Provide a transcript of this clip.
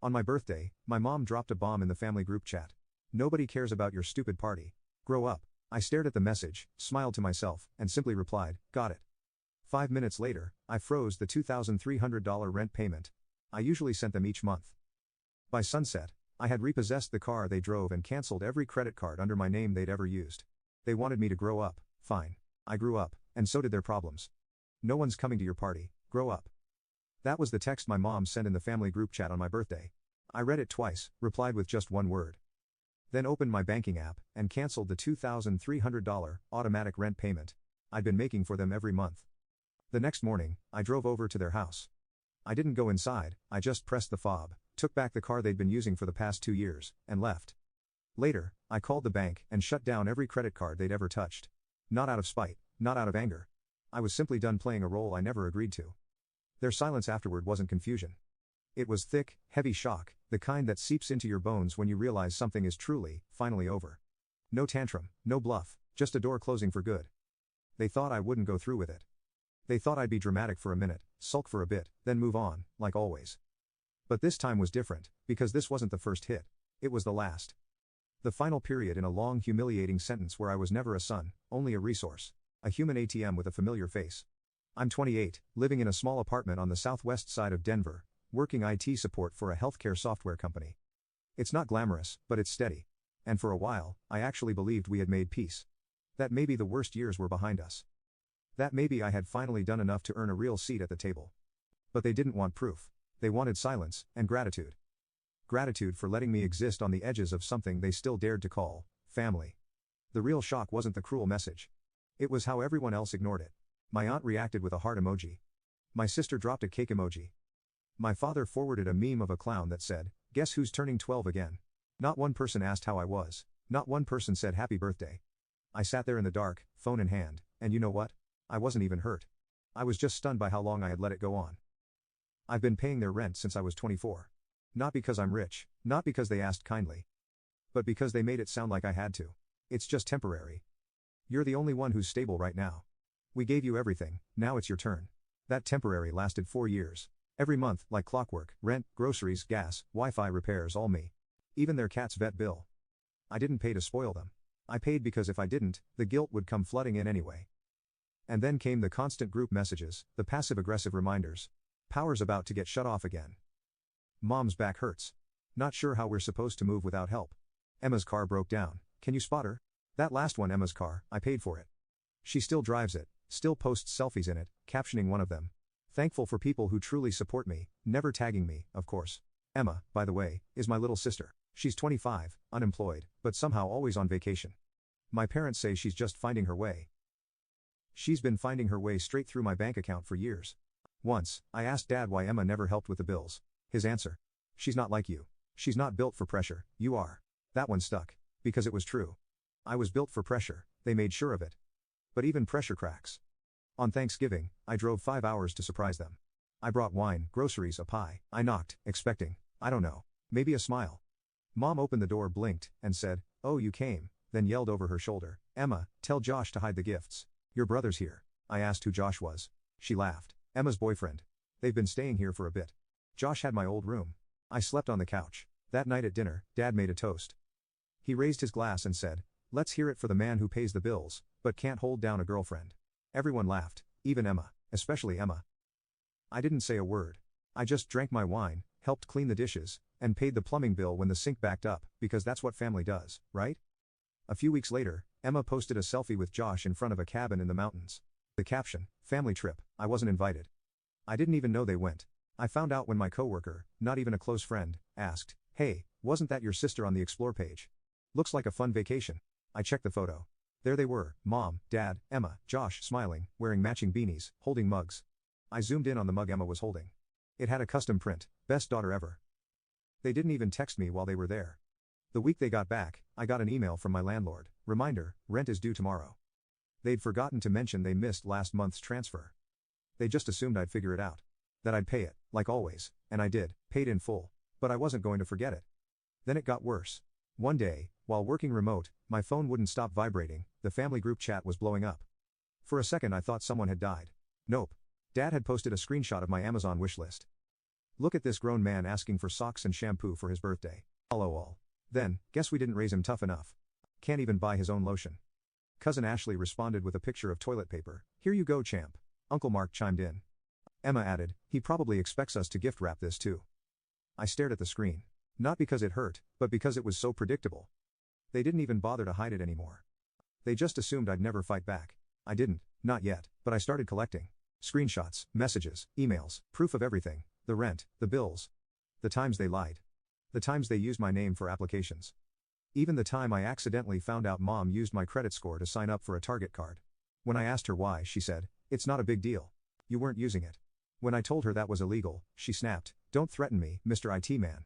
On my birthday, my mom dropped a bomb in the family group chat. Nobody cares about your stupid party. Grow up. I stared at the message, smiled to myself, and simply replied, got it. 5 minutes later, I froze the $2,300 rent payment. I usually sent them each month. By sunset, I had repossessed the car they drove and cancelled every credit card under my name they'd ever used. They wanted me to grow up, fine. I grew up, and so did their problems. No one's coming to your party, grow up. That was the text my mom sent in the family group chat on my birthday. I read it twice, replied with just one word. Then opened my banking app, and cancelled the $2,300 automatic rent payment I'd been making for them every month. The next morning, I drove over to their house. I didn't go inside, I just pressed the fob, took back the car they'd been using for the past 2 years, and left. Later, I called the bank and shut down every credit card they'd ever touched. Not out of spite, not out of anger. I was simply done playing a role I never agreed to. Their silence afterward wasn't confusion. It was thick, heavy shock, the kind that seeps into your bones when you realize something is truly, finally over. No tantrum, no bluff, just a door closing for good. They thought I wouldn't go through with it. They thought I'd be dramatic for a minute, sulk for a bit, then move on, like always. But this time was different, because this wasn't the first hit. It was the last. The final period in a long, humiliating sentence where I was never a son, only a resource. A human ATM with a familiar face. I'm 28, living in a small apartment on the southwest side of Denver, working IT support for a healthcare software company. It's not glamorous, but it's steady. And for a while, I actually believed we had made peace. That maybe the worst years were behind us. That maybe I had finally done enough to earn a real seat at the table. But they didn't want proof. They wanted silence, and gratitude. Gratitude for letting me exist on the edges of something they still dared to call family. The real shock wasn't the cruel message. It was how everyone else ignored it. My aunt reacted with a heart emoji. My sister dropped a cake emoji. My father forwarded a meme of a clown that said, "Guess who's turning 12 again?" Not one person asked how I was. Not one person said happy birthday. I sat there in the dark, phone in hand, and you know what? I wasn't even hurt. I was just stunned by how long I had let it go on. I've been paying their rent since I was 24. Not because I'm rich, not because they asked kindly. But because they made it sound like I had to. It's just temporary. You're the only one who's stable right now. We gave you everything, now it's your turn. That temporary lasted 4 years. Every month, like clockwork, rent, groceries, gas, Wi-Fi repairs, all me. Even their cat's vet bill. I didn't pay to spoil them. I paid because if I didn't, the guilt would come flooding in anyway. And then came the constant group messages, the passive-aggressive reminders. Power's about to get shut off again. Mom's back hurts. Not sure how we're supposed to move without help. Emma's car broke down, can you spot her? That last one, Emma's car, I paid for it. She still drives it, still posts selfies in it, captioning one of them. Thankful for people who truly support me, never tagging me, of course. Emma, by the way, is my little sister. She's 25, unemployed, but somehow always on vacation. My parents say she's just finding her way. She's been finding her way straight through my bank account for years. Once, I asked Dad why Emma never helped with the bills. His answer: she's not like you. She's not built for pressure, you are. That one stuck. Because it was true. I was built for pressure, they made sure of it. But even pressure cracks. On Thanksgiving, I drove 5 hours to surprise them. I brought wine, groceries, a pie. I knocked, expecting, I don't know, maybe a smile. Mom opened the door, blinked, and said, "Oh, you came," then yelled over her shoulder, "Emma, tell Josh to hide the gifts. Your brother's here." I asked who Josh was. She laughed. "Emma's boyfriend. They've been staying here for a bit. Josh had my old room. I slept on the couch." That night at dinner, Dad made a toast. He raised his glass and said, "Let's hear it for the man who pays the bills, but can't hold down a girlfriend." Everyone laughed, even Emma, especially Emma. I didn't say a word. I just drank my wine, helped clean the dishes, and paid the plumbing bill when the sink backed up, because that's what family does, right? A few weeks later, Emma posted a selfie with Josh in front of a cabin in the mountains. The caption, "Family trip, I wasn't invited." I didn't even know they went. I found out when my coworker, not even a close friend, asked, "Hey, wasn't that your sister on the Explore page? Looks like a fun vacation." I checked the photo. There they were, Mom, Dad, Emma, Josh, smiling, wearing matching beanies, holding mugs. I zoomed in on the mug Emma was holding. It had a custom print, "Best daughter ever." They didn't even text me while they were there. The week they got back, I got an email from my landlord, reminder, rent is due tomorrow. They'd forgotten to mention they missed last month's transfer. They just assumed I'd figure it out. That I'd pay it, like always, and I did, paid in full, but I wasn't going to forget it. Then it got worse. One day, while working remote, my phone wouldn't stop vibrating, the family group chat was blowing up. For a second I thought someone had died. Nope. Dad had posted a screenshot of my Amazon wishlist. Look at this grown man asking for socks and shampoo for his birthday. LOL. Then, guess we didn't raise him tough enough. Can't even buy his own lotion. Cousin Ashley responded with a picture of toilet paper. Here you go, champ. Uncle Mark chimed in. Emma added, he probably expects us to gift wrap this too. I stared at the screen. Not because it hurt, but because it was so predictable. They didn't even bother to hide it anymore. They just assumed I'd never fight back. I didn't, not yet, but I started collecting. Screenshots, messages, emails, proof of everything, the rent, the bills. The times they lied. The times they used my name for applications. Even the time I accidentally found out mom used my credit score to sign up for a Target card. When I asked her why, she said, it's not a big deal. You weren't using it. When I told her that was illegal, she snapped, don't threaten me, Mr. IT man.